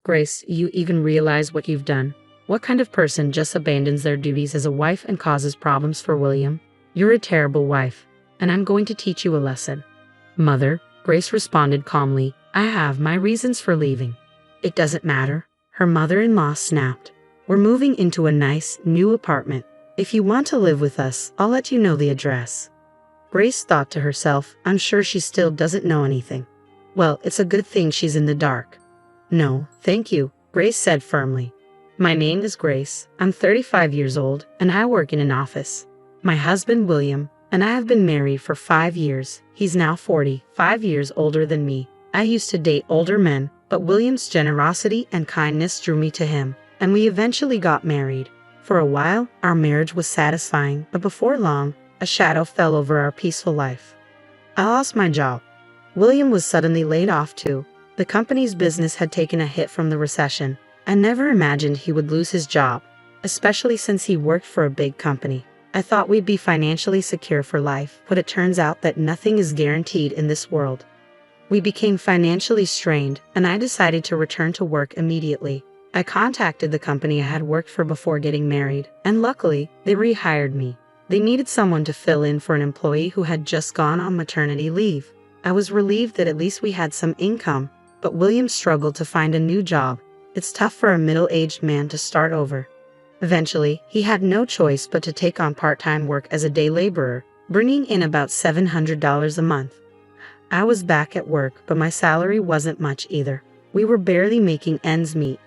Grace, you even realize what you've done? What kind of person just abandons their duties as a wife and causes problems for William? You're a terrible wife, and I'm going to teach you a lesson. Mother, Grace responded calmly, I have my reasons for leaving. It doesn't matter, her mother-in-law snapped. We're moving into a nice, new apartment. If you want to live with us, I'll let you know the address. Grace thought to herself, I'm sure she still doesn't know anything. Well, it's a good thing she's in the dark. No, thank you, Grace said firmly. My name is Grace, I'm 35 years old, and I work in an office. My husband William, and I have been married for 5 years. He's now 5 years older than me. I used to date older men, but William's generosity and kindness drew me to him, and we eventually got married. For a while, our marriage was satisfying, but before long, a shadow fell over our peaceful life. I lost my job. William was suddenly laid off too. The company's business had taken a hit from the recession. I never imagined he would lose his job, especially since he worked for a big company. I thought we'd be financially secure for life, but it turns out that nothing is guaranteed in this world. We became financially strained, and I decided to return to work immediately. I contacted the company I had worked for before getting married, and luckily, they rehired me. They needed someone to fill in for an employee who had just gone on maternity leave. I was relieved that at least we had some income, but William struggled to find a new job. It's tough for a middle-aged man to start over. Eventually, he had no choice but to take on part-time work as a day laborer, bringing in about $700 a month. I was back at work, but my salary wasn't much either. We were barely making ends meet.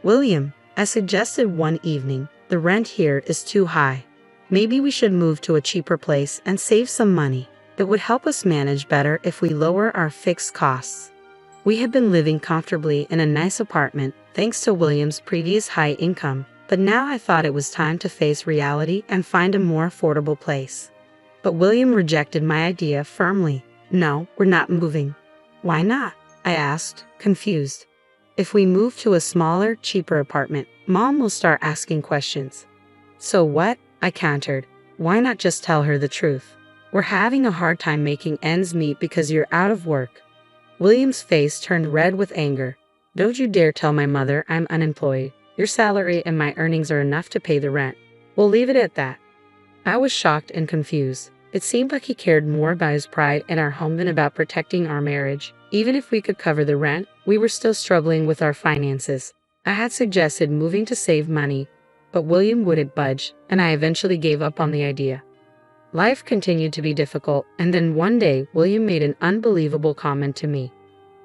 William, I suggested one evening, the rent here is too high. Maybe we should move to a cheaper place and save some money. It would help us manage better if we lower our fixed costs. We had been living comfortably in a nice apartment thanks to William's previous high income, but now I thought it was time to face reality and find a more affordable place. But William rejected my idea firmly. No, we're not moving. Why not? I asked, confused. If we move to a smaller, cheaper apartment, Mom will start asking questions. So what? I countered. Why not just tell her the truth? We're having a hard time making ends meet because you're out of work. William's face turned red with anger. Don't you dare tell my mother I'm unemployed. Your salary and my earnings are enough to pay the rent. We'll leave it at that. I was shocked and confused. It seemed like he cared more about his pride in our home than about protecting our marriage. Even if we could cover the rent, we were still struggling with our finances. I had suggested moving to save money, but William wouldn't budge, and I eventually gave up on the idea. Life continued to be difficult, and then one day, William made an unbelievable comment to me.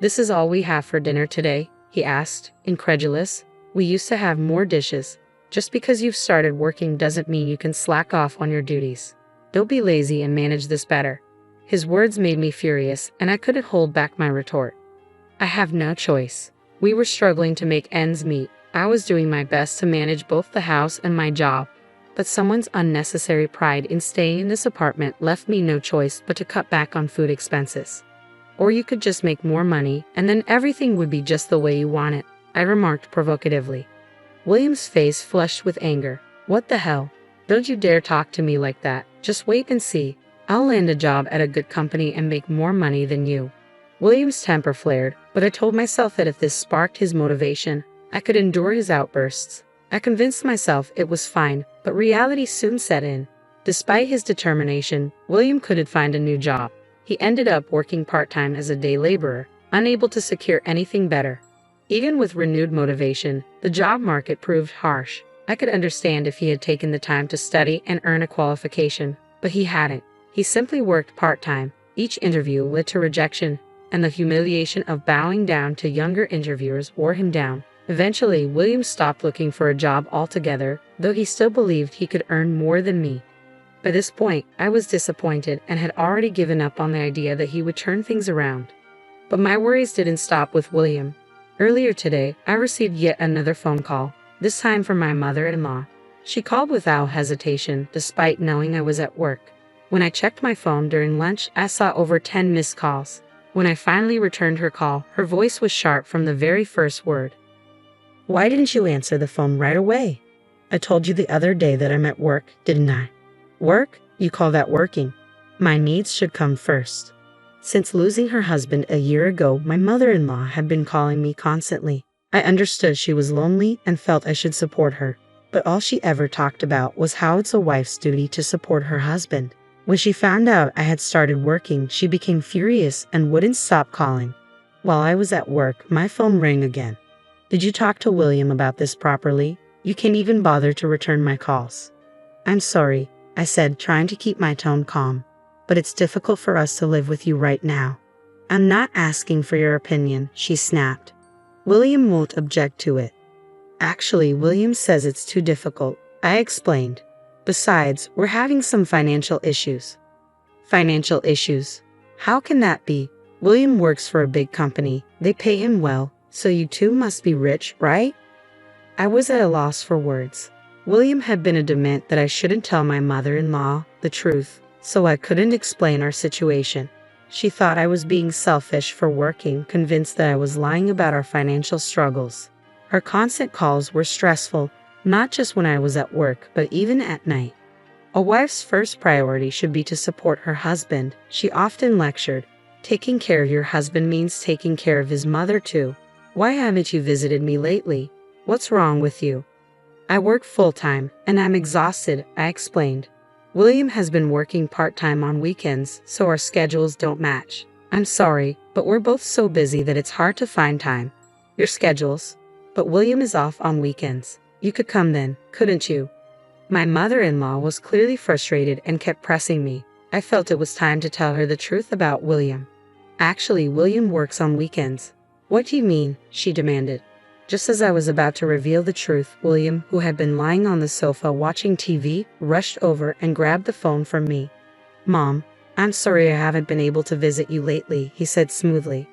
This is all we have for dinner today? He asked, incredulous. We used to have more dishes. Just because you've started working doesn't mean you can slack off on your duties. Don't be lazy and manage this better. His words made me furious, and I couldn't hold back my retort. I have no choice. We were struggling to make ends meet. I was doing my best to manage both the house and my job, but someone's unnecessary pride in staying in this apartment left me no choice but to cut back on food expenses. Or you could just make more money, and then everything would be just the way you want it, I remarked provocatively. William's face flushed with anger. What the hell? Don't you dare talk to me like that. Just wait and see. I'll land a job at a good company and make more money than you. William's temper flared, but I told myself that if this sparked his motivation, I could endure his outbursts. I convinced myself it was fine, but reality soon set in. Despite his determination, William couldn't find a new job. He ended up working part-time as a day laborer, unable to secure anything better. Even with renewed motivation, the job market proved harsh. I could understand if he had taken the time to study and earn a qualification, but he hadn't. He simply worked part-time. Each interview led to rejection, and the humiliation of bowing down to younger interviewers wore him down. Eventually, William stopped looking for a job altogether, though he still believed he could earn more than me. By this point, I was disappointed and had already given up on the idea that he would turn things around. But my worries didn't stop with William. Earlier today, I received yet another phone call, this time from my mother-in-law. She called without hesitation, despite knowing I was at work. When I checked my phone during lunch, I saw over 10 missed calls. When I finally returned her call, her voice was sharp from the very first word. Why didn't you answer the phone right away? I told you the other day that I'm at work, didn't I? Work? You call that working? My needs should come first. Since losing her husband a year ago, my mother-in-law had been calling me constantly. I understood she was lonely and felt I should support her, but all she ever talked about was how it's a wife's duty to support her husband. When she found out I had started working, she became furious and wouldn't stop calling. While I was at work, my phone rang again. "Did you talk to William about this properly? You can't even bother to return my calls." "I'm sorry," I said, trying to keep my tone calm, "but it's difficult for us to live with you right now." "I'm not asking for your opinion," she snapped. "William won't object to it." "Actually, William says it's too difficult," I explained. "Besides, we're having some financial issues." "Financial issues? How can that be? William works for a big company. They pay him well, so you two must be rich, right?" I was at a loss for words. William had been adamant that I shouldn't tell my mother-in-law the truth, so I couldn't explain our situation. She thought I was being selfish for working, convinced that I was lying about our financial struggles. Her constant calls were stressful, not just when I was at work, but even at night. "A wife's first priority should be to support her husband," she often lectured. "Taking care of your husband means taking care of his mother too. Why haven't you visited me lately? What's wrong with you?" "I work full-time, and I'm exhausted," I explained. "William has been working part-time on weekends, so our schedules don't match. I'm sorry, but we're both so busy that it's hard to find time." "Your schedules? But William is off on weekends. You could come then, couldn't you?" My mother-in-law was clearly frustrated and kept pressing me. I felt it was time to tell her the truth about William. "Actually, William works on weekends." "What do you mean?" she demanded. Just as I was about to reveal the truth, William, who had been lying on the sofa watching TV, rushed over and grabbed the phone from me. "Mom, I'm sorry I haven't been able to visit you lately," he said smoothly.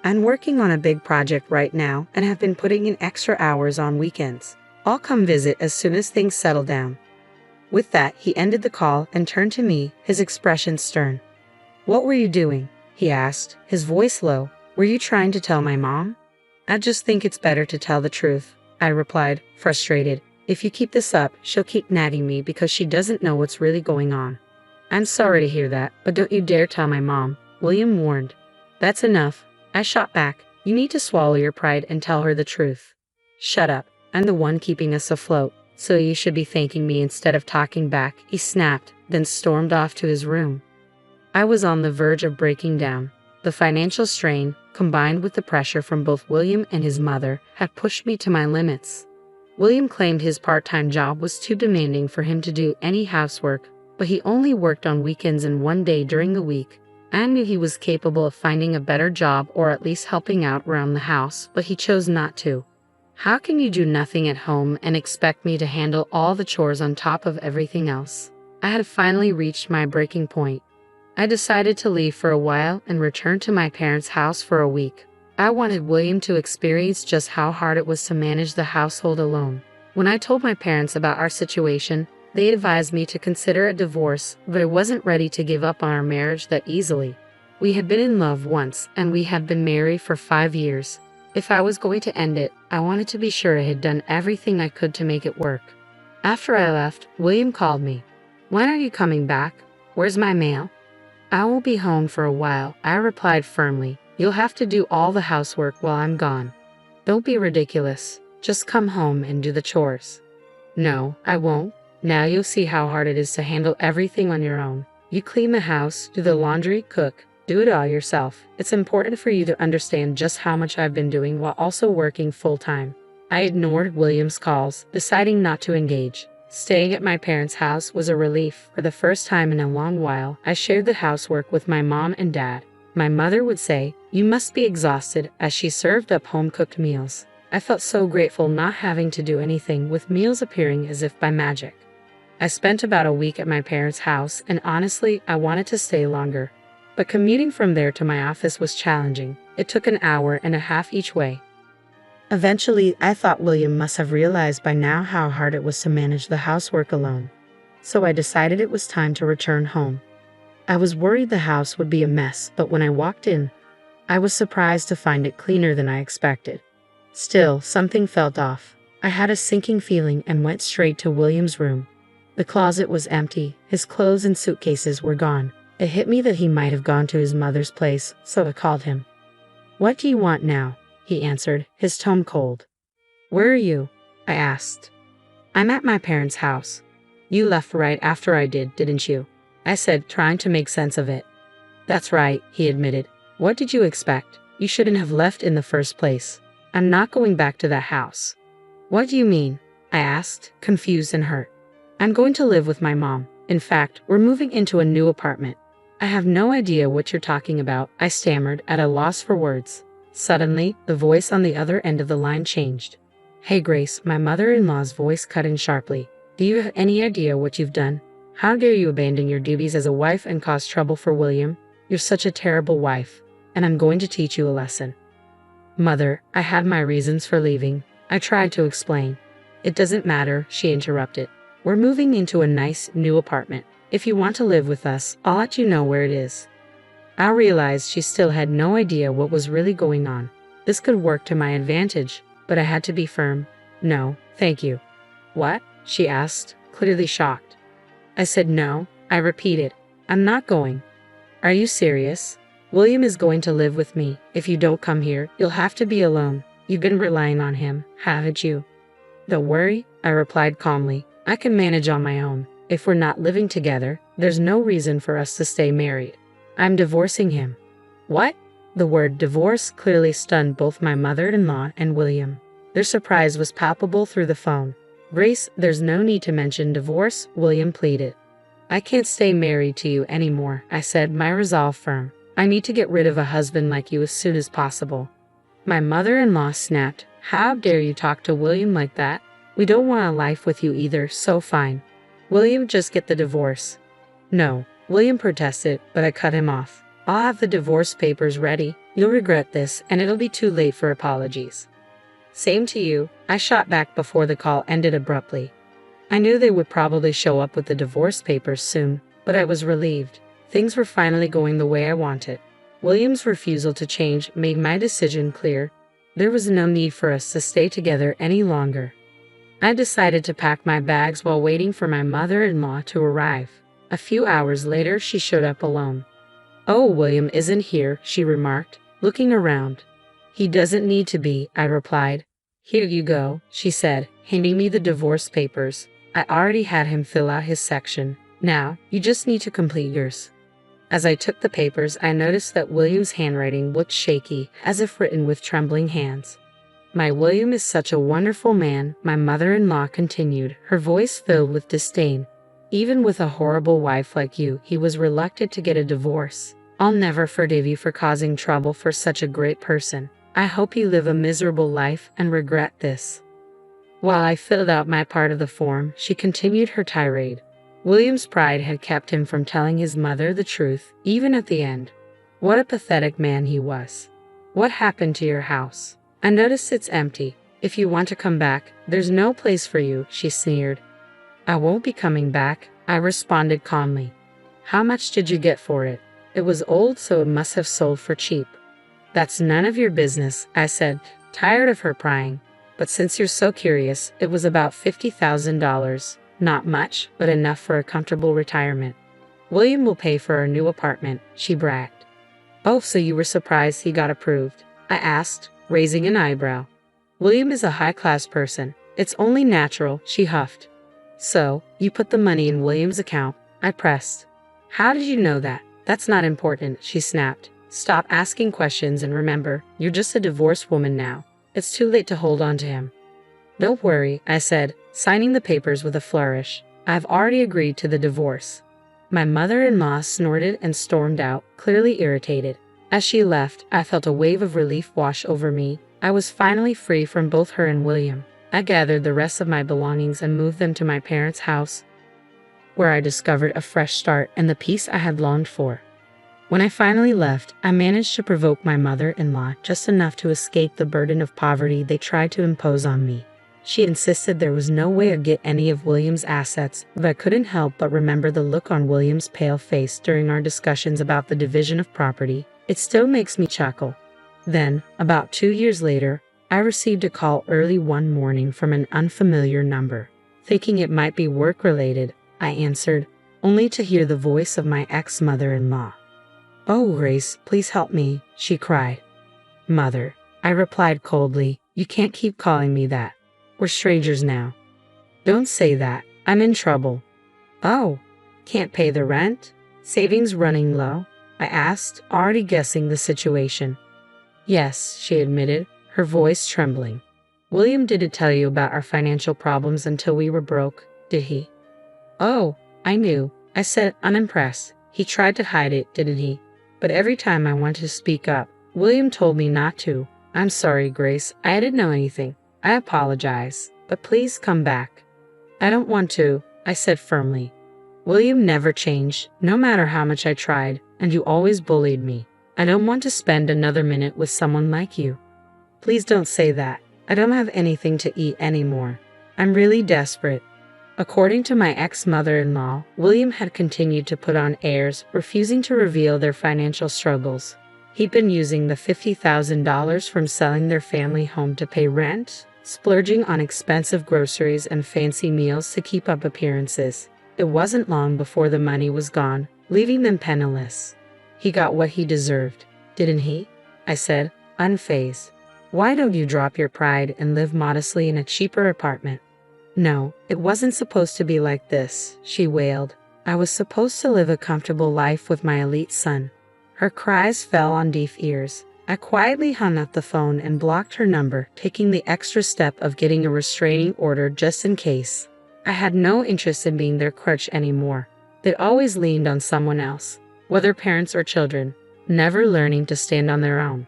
"I'm working on a big project right now and have been putting in extra hours on weekends. I'll come visit as soon as things settle down." With that, he ended the call and turned to me, his expression stern. "What were you doing?" he asked, his voice low. "Were you trying to tell my mom?" "I just think it's better to tell the truth," I replied, frustrated. "If you keep this up, she'll keep nagging me because she doesn't know what's really going on." "I'm sorry to hear that, but don't you dare tell my mom," William warned. "That's enough," I shot back. "You need to swallow your pride and tell her the truth." "Shut up. I'm the one keeping us afloat, so you should be thanking me instead of talking back," he snapped, then stormed off to his room. I was on the verge of breaking down. The financial strain, combined with the pressure from both William and his mother, had pushed me to my limits. William claimed his part-time job was too demanding for him to do any housework, but he only worked on weekends and one day during the week. I knew he was capable of finding a better job or at least helping out around the house, but he chose not to. How can you do nothing at home and expect me to handle all the chores on top of everything else? I had finally reached my breaking point. I decided to leave for a while and return to my parents' house for a week. I wanted William to experience just how hard it was to manage the household alone. When I told my parents about our situation, they advised me to consider a divorce, but I wasn't ready to give up on our marriage that easily. We had been in love once, and we had been married for 5 years. If I was going to end it, I wanted to be sure I had done everything I could to make it work. After I left, William called me. "When are you coming back? Where's my mail?" "I won't be home for a while," I replied firmly. "You'll have to do all the housework while I'm gone." "Don't be ridiculous. Just come home and do the chores." "No, I won't. Now you'll see how hard it is to handle everything on your own. You clean the house, do the laundry, cook, do it all yourself. It's important for you to understand just how much I've been doing while also working full-time." I ignored William's calls, deciding not to engage. Staying at my parents' house was a relief. For the first time in a long while, I shared the housework with my mom and dad. My mother would say, "You must be exhausted," as she served up home-cooked meals. I felt so grateful not having to do anything, with meals appearing as if by magic. I spent about a week at my parents' house, and honestly, I wanted to stay longer. But commuting from there to my office was challenging. It took an hour and a half each way. Eventually, I thought William must have realized by now how hard it was to manage the housework alone. So I decided it was time to return home. I was worried the house would be a mess, but when I walked in, I was surprised to find it cleaner than I expected. Still, something felt off. I had a sinking feeling and went straight to William's room. The closet was empty, his clothes and suitcases were gone. It hit me that he might have gone to his mother's place, so I called him. "What do you want now?" he answered, his tone cold. Where are you? I asked. I'm at my parents' house. You left right after I did, didn't you? I said, trying to make sense of it. That's right, he admitted. What did you expect? You shouldn't have left in the first place. I'm not going back to that house. What do you mean? I asked, confused and hurt. I'm going to live with my mom. In fact, we're moving into a new apartment. I have no idea what you're talking about, I stammered, at a loss for words. Suddenly, the voice on the other end of the line changed. Hey Grace, my mother-in-law's voice cut in sharply. Do you have any idea what you've done? How dare you abandon your duties as a wife and cause trouble for William? You're such a terrible wife, and I'm going to teach you a lesson. Mother, I had my reasons for leaving. I tried to explain. It doesn't matter, she interrupted. We're moving into a nice, new apartment. If you want to live with us, I'll let you know where it is. I realized she still had no idea what was really going on. This could work to my advantage, but I had to be firm. No, thank you. What? She asked, clearly shocked. I said no, I repeated. I'm not going. Are you serious? William is going to live with me. If you don't come here, you'll have to be alone. You've been relying on him, haven't you? Don't worry, I replied calmly. I can manage on my own. If we're not living together, there's no reason for us to stay married. I'm divorcing him. What? The word divorce clearly stunned both my mother-in-law and William. Their surprise was palpable through the phone. Grace, there's no need to mention divorce, William pleaded. I can't stay married to you anymore, I said, my resolve firm. I need to get rid of a husband like you as soon as possible. My mother-in-law snapped. How dare you talk to William like that? We don't want a life with you either, so fine. William, just get the divorce. No, William protested, but I cut him off. I'll have the divorce papers ready. You'll regret this, and it'll be too late for apologies. Same to you, I shot back before the call ended abruptly. I knew they would probably show up with the divorce papers soon, but I was relieved. Things were finally going the way I wanted. William's refusal to change made my decision clear. There was no need for us to stay together any longer. I decided to pack my bags while waiting for my mother-in-law to arrive. A few hours later, she showed up alone. Oh, William isn't here, she remarked, looking around. He doesn't need to be, I replied. Here you go, she said, handing me the divorce papers. I already had him fill out his section. Now, you just need to complete yours. As I took the papers, I noticed that William's handwriting looked shaky, as if written with trembling hands. My William is such a wonderful man, my mother-in-law continued, her voice filled with disdain. Even with a horrible wife like you, he was reluctant to get a divorce. I'll never forgive you for causing trouble for such a great person. I hope you live a miserable life and regret this. While I filled out my part of the form, she continued her tirade. William's pride had kept him from telling his mother the truth, even at the end. What a pathetic man he was. What happened to your house? I noticed it's empty. If you want to come back, there's no place for you, she sneered. I won't be coming back, I responded calmly. How much did you get for it? It was old, so it must have sold for cheap. That's none of your business, I said, tired of her prying. But since you're so curious, it was about $50,000. Not much, but enough for a comfortable retirement. William will pay for our new apartment, she bragged. Oh, so you were surprised he got approved? I asked, raising an eyebrow. William is a high-class person. It's only natural, she huffed. So, you put the money in William's account? I pressed. How did you know that? That's not important, she snapped. Stop asking questions and remember, you're just a divorced woman now. It's too late to hold on to him. Don't worry, I said, signing the papers with a flourish. I've already agreed to the divorce. My mother-in-law snorted and stormed out, clearly irritated. As she left, I felt a wave of relief wash over me. I was finally free from both her and William. I gathered the rest of my belongings and moved them to my parents' house, where I discovered a fresh start and the peace I had longed for. When I finally left, I managed to provoke my mother-in-law just enough to escape the burden of poverty they tried to impose on me. She insisted there was no way to get any of William's assets, but I couldn't help but remember the look on William's pale face during our discussions about the division of property. It still makes me chuckle. Then, about 2 years later, I received a call early one morning from an unfamiliar number. Thinking it might be work-related, I answered, only to hear the voice of my ex-mother-in-law. Oh, Grace, please help me, she cried. Mother, I replied coldly, "You can't keep calling me that. We're strangers now." "Don't say that. I'm in trouble." "Oh, can't pay the rent? Savings running low?" I asked, already guessing the situation. "Yes," she admitted, her voice trembling. "William didn't tell you about our financial problems until we were broke, did he?" "Oh, I knew," I said, unimpressed. "He tried to hide it, didn't he? But every time I wanted to speak up, William told me not to." "I'm sorry, Grace. I didn't know anything. I apologize. But please come back." "I don't want to," I said firmly. "William never changed, no matter how much I tried, and you always bullied me. I don't want to spend another minute with someone like you." "Please don't say that. I don't have anything to eat anymore. I'm really desperate." According to my ex-mother-in-law, William had continued to put on airs, refusing to reveal their financial struggles. He'd been using the $50,000 from selling their family home to pay rent, splurging on expensive groceries and fancy meals to keep up appearances. It wasn't long before the money was gone, leaving them penniless. "He got what he deserved, didn't he?" I said, unfazed. "Why don't you drop your pride and live modestly in a cheaper apartment?" "No, it wasn't supposed to be like this," she wailed. "I was supposed to live a comfortable life with my elite son." Her cries fell on deaf ears. I quietly hung up the phone and blocked her number, taking the extra step of getting a restraining order just in case. I had no interest in being their crutch anymore. They'd always leaned on someone else, whether parents or children, never learning to stand on their own.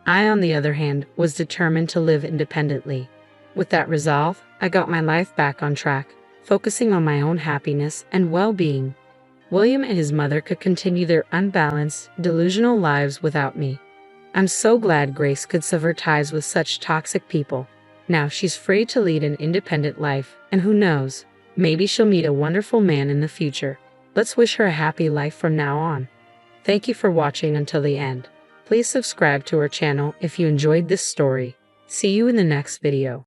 I, on the other hand, was determined to live independently. With that resolve, I got my life back on track, focusing on my own happiness and well-being. William and his mother could continue their unbalanced, delusional lives without me. I'm so glad Grace could sever ties with such toxic people. Now she's free to lead an independent life, and who knows, maybe she'll meet a wonderful man in the future. Let's wish her a happy life from now on. Thank you for watching until the end. Please subscribe to our channel if you enjoyed this story. See you in the next video.